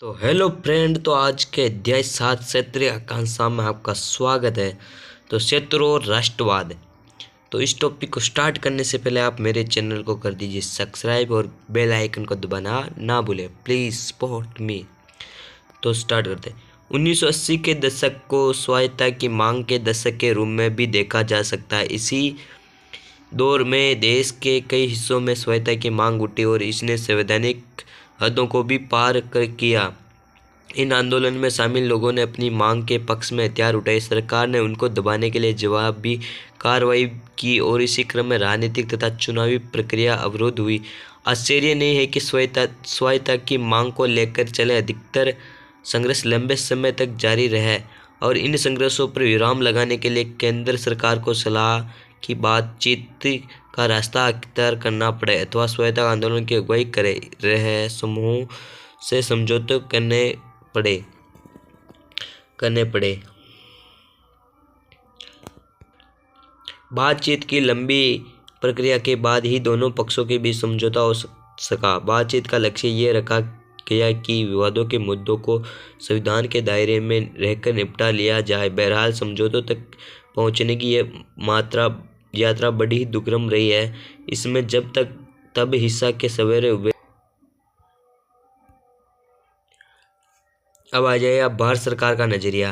तो hello friend, तो आज के अध्याय 7 क्षेत्रीय आकांक्षा में आपका स्वागत है। तो क्षेत्र और राष्ट्रवाद। तो इस टॉपिक को स्टार्ट करने से पहले आप मेरे चैनल को कर दीजिए सब्सक्राइब और बेल आइकन को दबाना ना भूलें, प्लीज़ सपोर्ट मी। तो स्टार्ट करते हैं। 1980 के दशक को स्वायत्तता की मांग के दशक के रूप में भी देखा जा सकता है। इसी दौर में देश के कई हिस्सों में स्वायत्तता की मांग उठी और इसने संवैधानिक हदों को भी पार कर किया। इन आंदोलन में शामिल लोगों ने अपनी मांग के पक्ष में हथियार उठाए। सरकार ने उनको दबाने के लिए जवाबी कार्रवाई की और इसी क्रम में राजनीतिक तथा चुनावी प्रक्रिया अवरुद्ध हुई। आश्चर्य नहीं है कि स्वायत्तता की मांग को लेकर चले अधिकतर संघर्ष लंबे समय तक जारी रहे और इन संघर्षों पर विराम लगाने के लिए केंद्र सरकार को सलाह की बातचीत का रास्ता अख्तियार करना पड़े अथवा स्वायत्तता आंदोलन की अगुवाई करे रहे समूह से समझौते करने पड़े। बातचीत की लंबी प्रक्रिया के बाद ही दोनों पक्षों के बीच समझौता हो सका। बातचीत का लक्ष्य ये रखा गया कि विवादों के मुद्दों को संविधान के दायरे में रहकर निपटा लिया जाए। बहरहाल समझौतों तक पहुंचने की ये यात्रा बड़ी ही दुर्गम रही है। इसमें तब हिस्सा के सवेरे हुए। अब आ जाए आप भारत सरकार का नजरिया।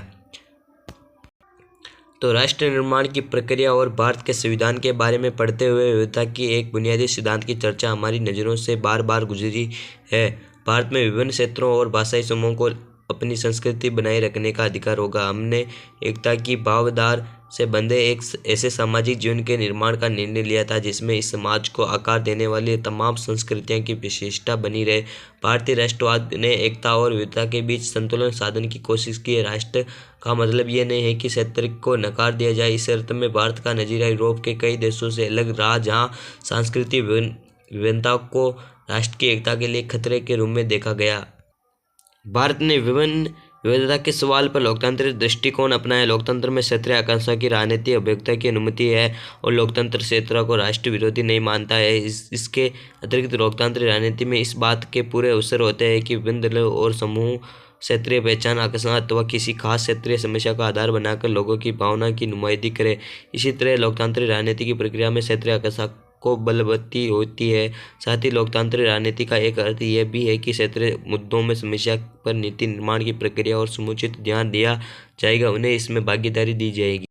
तो राष्ट्र निर्माण की प्रक्रिया और भारत के संविधान के बारे में पढ़ते हुए विविधता की एक बुनियादी सिद्धांत की चर्चा हमारी नज़रों से बार बार गुजरी है। भारत में विभिन्न क्षेत्रों और भाषाई समूहों को अपनी संस्कृति बनाए रखने का अधिकार होगा। हमने एकता की भावधारा से बंधे एक ऐसे सामाजिक जीवन के निर्माण का निर्णय लिया था जिसमें इस समाज को आकार देने वाली तमाम संस्कृतियों की विशेषता बनी रहे। भारतीय राष्ट्रवाद ने एकता और विविधता के बीच संतुलन साधन की कोशिश की है। राष्ट्र का मतलब ये नहीं है कि क्षेत्र को नकार दिया जाए। इस अर्थ में भारत का नजरिया यूरोप के कई देशों से अलग रहा, जहाँ सांस्कृतिक विभिन्नता को राष्ट्र की एकता के लिए खतरे के रूप में देखा गया। भारत ने विविधता के सवाल पर लोकतांत्रिक दृष्टिकोण अपनाया। लोकतंत्र में क्षेत्रीय आकांक्षा की राजनीतिक अभिव्यक्ति की अनुमति है और लोकतंत्र क्षेत्र को राष्ट्र विरोधी नहीं मानता है। इसके अतिरिक्त लोकतांत्रिक राजनीति में इस बात के पूरे अवसर होते हैं कि विभिन्न दलों और समूह क्षेत्रीय पहचान, आकर्षण अथवा किसी खास क्षेत्रीय समस्या का आधार बनाकर लोगों की भावना की नुमाइंदगी करे। इसी तरह लोकतांत्रिक राजनीति की प्रक्रिया में क्षेत्रीय आकांक्षा को बलवती होती है। साथ ही लोकतांत्रिक राजनीति का एक अर्थ यह भी है कि क्षेत्रीय मुद्दों में समस्या पर नीति निर्माण की प्रक्रिया और समुचित ध्यान दिया जाएगा, उन्हें इसमें भागीदारी दी जाएगी।